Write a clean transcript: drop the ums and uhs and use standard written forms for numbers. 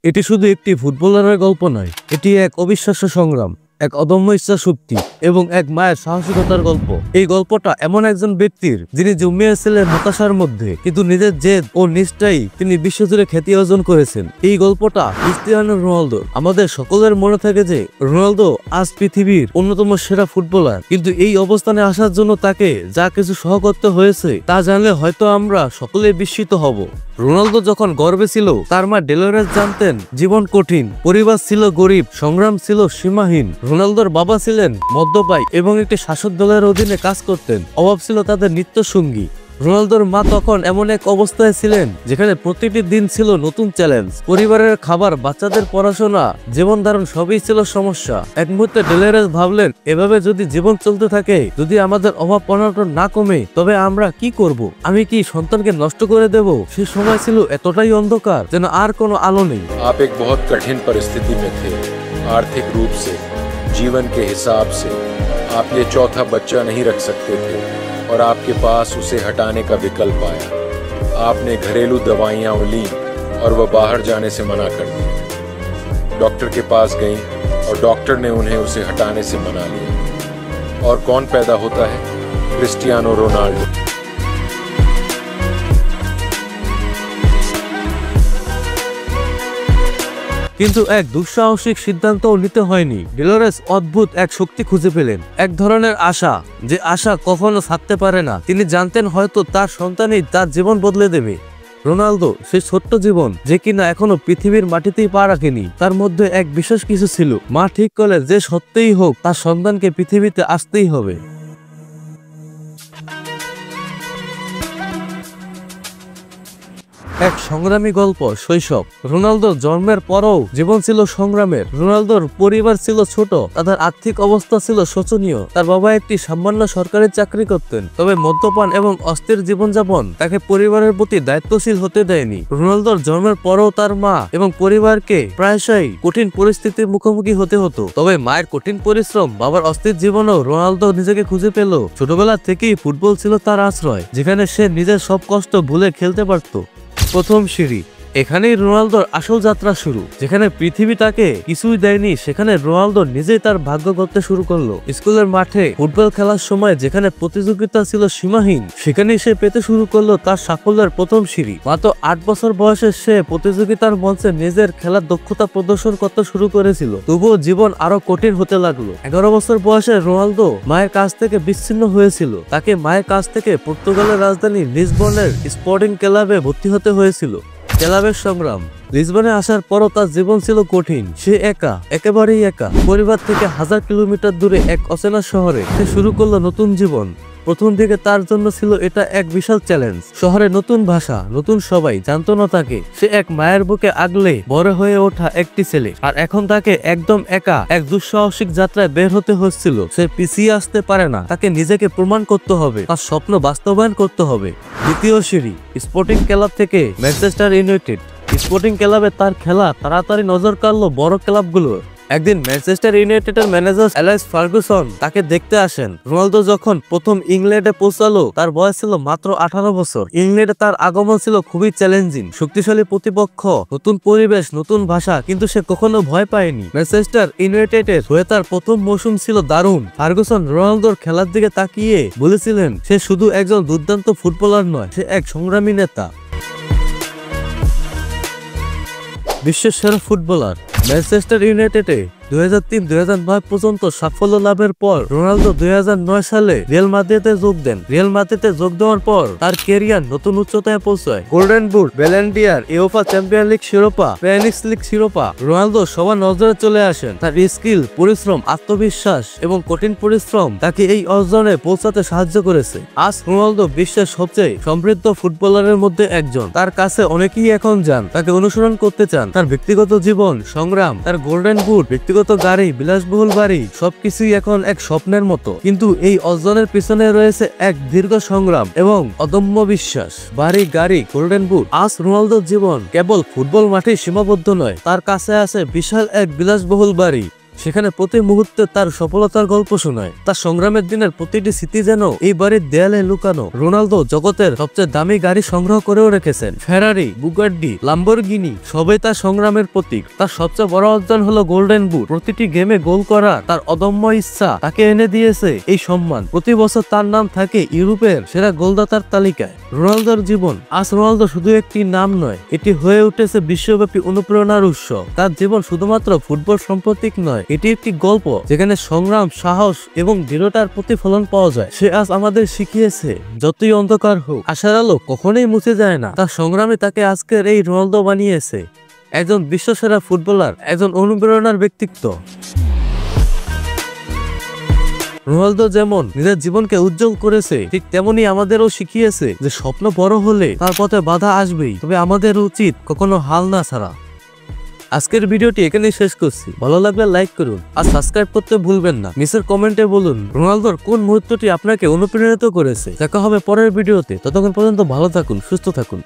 এটি শুধু একটি ফুটবলারের গল্প নয়, এটি এক অবিশ্বাস্য সংগ্রাম, এক অদম্য ইচ্ছা শক্তি এবং এক মায়ের সাহসিকতার গল্প। এই গল্পটা এমন একজন ব্যক্তির যিনি জন্মিয়েছিলেন হতাশার মধ্যে, কিন্তু নিজের জেদ ও নিষ্ঠাই তিনি বিশ্বজুড়ে খ্যাতি অর্জন করেছেন। এই গল্পটা ক্রিস্টিয়ানো রোনালদোর। আমাদের সকলের মনে থাকে যে রোনালদো আজ পৃথিবীর অন্যতম সেরা ফুটবলার, কিন্তু এই অবস্থানে আসার জন্য তাকে যা কিছু সহ করতে হয়েছে তা জানলে হয়তো আমরা সকলে বিস্মিত হব। রোনালদো যখন গর্বে ছিল, তার মা ডেলোরেস জানতেন জীবন কঠিন, পরিবার ছিল গরিব, সংগ্রাম ছিল সীমাহীন। রোনালদোর বাবা ছিলেন মদ্যপায়ী এবং একটি শাসক দলের অধীনে কাজ করতেন। অভাব ছিল তাদের নিত্য সঙ্গী। রোনালদোর মা তখন এমন এক অবস্থায় ছিলেন যেখানে প্রতিটি দিন ছিল নতুন চ্যালেঞ্জ। পরিবারের খাবার, বাচ্চাদের পড়াশোনা, জীবন ধারণ সবই ছিল সমস্যা। এক মুহূর্তে ডেলোরেস ভাবলেন, এভাবে যদি জীবন চলতে থাকে, যদি আমাদের অভাব অনটন না কমে, তবে আমরা কি করব? আমি কি সন্তানকে নষ্ট করে দেব? সেই সময় ছিল এতটাই অন্ধকার যেন আর কোনো আলো নেই। आप एक बहुत कठिन परिस्थिति में थे। आर्थिक रूप से, जीवन के हिसाब से आप ये चौथा बच्चा नहीं रख सकते थे और आपके पास उसे हटाने का विकल्प आया। आपने घरेलू दवाइयां ली और वह बाहर जाने से मना कर दी। डॉक्टर के पास गई और डॉक्टर ने उन्हें उसे हटाने से मना लिया। और कौन पैदा होता है? Cristiano Ronaldo. কিন্তু এক দুঃসাহসিক সিদ্ধান্তও নিতে হয়নি। ডেলোরেস অদ্ভুত এক শক্তি খুঁজে পেলেন, এক ধরনের আশা, যে আশা কখনো থাকতে পারে না। তিনি জানতেন হয়তো তার সন্তানই তার জীবন বদলে দেবে। রোনালদো সেই ছোট্ট জীবন, যে কিনা এখনো পৃথিবীর মাটিতেই পা রাখেনি, তার মধ্যে এক বিশেষ কিছু ছিল। মা ঠিক করলেন যে সত্যিই হোক, তার সন্তানকে পৃথিবীতে আসতেই হবে। এক সংগ্রামী গল্প, শৈশব। রোনালদোর জন্মের পরও জীবন ছিল সংগ্রামের। রোনালদোর পরিবার ছিল ছোট, তাদের আর্থিক অবস্থা ছিল শোচনীয়। তার বাবা একটি সামান্য সরকারি চাকরি করতেন, তবে মদ্যপান এবং অস্থির জীবনযাপন তাকে পরিবারের প্রতি দায়িত্বশীল হতে দেয়নি। রোনালদোর জন্মের পরও তার মা এবং পরিবারকে প্রায়শই কঠিন পরিস্থিতির মুখোমুখি হতে হতো। তবে মায়ের কঠিন পরিশ্রম, বাবার অস্থির জীবনেও রোনালদো নিজেকে খুঁজে পেল। ছোটবেলা থেকেই ফুটবল ছিল তার আশ্রয়, যেখানে সে নিজের সব কষ্ট ভুলে খেলতে পারত। প্রথম সিঁড়ি, এখানেই রোনালদোর আসল যাত্রা শুরু। যেখানে পৃথিবী তাকে কিছুই দেয়নি, সেখানে রোনালদো নিজেই তার ভাগ্য করতে শুরু করলো। স্কুলের মাঠে ফুটবল খেলার সময় যেখানে প্রতিযোগিতা ছিল সীমাহীন, সেখানেই সে পেতে শুরু করলো তার সাফল্যের প্রথম সিঁড়ি। মাত্র 8 বছর বয়সে সে প্রতিযোগিতার মঞ্চে নিজের খেলার দক্ষতা প্রদর্শন করতে শুরু করেছিল। তবুও জীবন আরো কঠিন হতে লাগলো। 11 বছর বয়সে রোনালদো মায়ের কাছ থেকে বিচ্ছিন্ন হয়েছিল। তাকে মায়ের কাছ থেকে পর্তুগালের রাজধানী লিসবনের স্পোর্টিং ক্লাবে ভর্তি হতে হয়েছিল। ক্লাবের সংগ্রাম। লিসবনে আসার পরও তার জীবন ছিল কঠিন। সে একা, একেবারেই একা। পরিবার থেকে 1000 কিলোমিটার দূরে এক অচেনা শহরে সে শুরু করলো নতুন জীবন। প্রথম দিকে তার জন্য ছিল এটা এক বিশাল চ্যালেঞ্জ। শহরে নতুন ভাষা, নতুন সবাই জানতো না তাকে। সে এক মায়ের বুকে আগলে বড় হয়ে ওঠা একটি ছেলে, আর এখন তাকে একদম একা এক দুঃসাহসিক যাত্রায় বের হতে হচ্ছিল। সে পিছিয়ে আসতে পারে না, তাকে নিজেকে প্রমাণ করতে হবে, তার স্বপ্ন বাস্তবায়ন করতে হবে। দ্বিতীয় সিঁড়ি, স্পোর্টিং ক্লাব থেকে ম্যানচেস্টার ইউনাইটেড। স্পোর্টিং ক্লাবে তার খেলা তাড়াতাড়ি নজর কাড়লো বড় ক্লাবগুলোর। একদিন ম্যানচেস্টার ইউনাইটেডের ম্যানেজার অ্যালেক্স ফার্গুসন তাকে দেখতে আসেন। রোনালদো যখন প্রথম ইংল্যান্ডে পৌঁছালো, তার বয়স ছিল মাত্র 18 বছর। ইংল্যান্ডে তার আগমন ছিল খুবই চ্যালেঞ্জিং। শক্তিশালী প্রতিপক্ষ, নতুন পরিবেশ, নতুন ভাষা, কিন্তু সে কখনো ভয় পায়নি। ম্যানচেস্টার ইউনাইটেডের হয়ে তার প্রথম মৌসুম ছিল দারুণ। ফার্গুসন রোনালদোর খেলার দিকে তাকিয়ে বলেছিলেন, সে শুধু একজন দুর্দান্ত ফুটবলার নয়, সে এক সংগ্রামী নেতা। বিশ্বের সেরা ফুটবলার। ম্যানচেস্টার ইউনাইটেডে 2003-2009 পর্যন্ত সাফল্য লাভের পর রোনালদো 2009 সালে রিয়াল মাদ্রিদে যোগ দেন। রিয়াল মাদ্রিদে যোগ দেওয়ার পর তার ক্যারিয়ার নতুন উচ্চতায় পৌঁছায়। Golden boot, Ballon d'Or, UEFA champion league শিরোপা, স্প্যানিশ লিগ শিরোপা। রোনালদো সবার নজরে চলে আসেন। তার স্কিল, পরিশ্রম, আত্মবিশ্বাস এবং কঠিন পরিশ্রম তাকে এই অর্জনে পৌঁছাতে সাহায্য করেছে। আজ রোনালদো বিশ্বের সবচেয়ে সমৃদ্ধ ফুটবলারের মধ্যে একজন। তার কাছে অনেকেই এখন যান, তাকে অনুসরণ করতে চান। তার ব্যক্তিগত জীবন, সংগ্রাম, তার গোল্ডেন বুট, ব্যক্তিগত গাড়ি, বিলাসবহুল বাড়ি, সবকিছুই এখন এক স্বপ্নের মতো। কিন্তু এই অর্জনের পিছনে রয়েছে এক দীর্ঘ সংগ্রাম এবং অদম্য বিশ্বাস। বাড়ি, গাড়ি, গোল্ডেন বুট। আজ রোনালদোর জীবন কেবল ফুটবল মাঠে সীমাবদ্ধ নয়, তার কাছে আছে বিশাল এক বিলাসবহুল বাড়ি, সেখানে প্রতি মুহূর্তে তার সফলতার গল্প শোনায়। তার সংগ্রামের দিনের প্রতিটি স্মৃতি যেন এই বাড়ির দেয়ালে লুকানো। রোনালদো জগতের সবচেয়ে দামি গাড়ি সংগ্রহ করেও রেখেছেন, ফেরারি, বুগাট্টি, লাম্বরগিনি, সবই তার সংগ্রামের প্রতীক। তার সবচেয়ে বড় অর্জন হলো গোল্ডেন বুট। প্রতিটি গেমে গোল করা তার অদম্য ইচ্ছা তাকে এনে দিয়েছে এই সম্মান। প্রতি বছর তার নাম থাকে ইউরোপের সেরা গোলদাতার তালিকায়। রোনালদোর জীবন আজ রোনালদো শুধু একটি নাম নয়, এটি হয়ে উঠেছে বিশ্বব্যাপী অনুপ্রেরণার উৎস। তার জীবন শুধুমাত্র ফুটবল সম্পর্কিত নয়, এটি একটি গল্প যেখানে সংগ্রাম, সাহস এবং দৃঢ়তার প্রতিফলন পাওয়া যায়। সে আজ আমাদের শিখিয়েছে যতই অন্ধকার হোক, আশার আলো কখনোই মুছে যায় না। তার সংগ্রামে তাকে আজকের এই রোনালদো বানিয়েছে, একজন বিশ্বসেরা ফুটবলার, একজন অনুপ্রেরণার ব্যক্তিত্ব। রোনালদো যেমন নিজের জীবনকে উজ্জ্বল করেছে, ঠিক তেমনি আমাদেরও শিখিয়েছে যে স্বপ্ন বড় হলে তার পথে বাধা আসবেই, তবে আমাদের উচিত কখনো হাল না ছাড়া। আজকের ভিডিওটি এখানেই শেষ করছি। ভালো লাগলে লাইক করুন আর সাবস্ক্রাইব করতে ভুলবেন না। নিচের কমেন্টে বলুন রোনালদোর কোন মুহূর্তটি আপনাকে অনুপ্রাণিত করেছে। দেখা হবে পরের ভিডিওতে, ততক্ষণ পর্যন্ত ভালো থাকুন, সুস্থ থাকুন।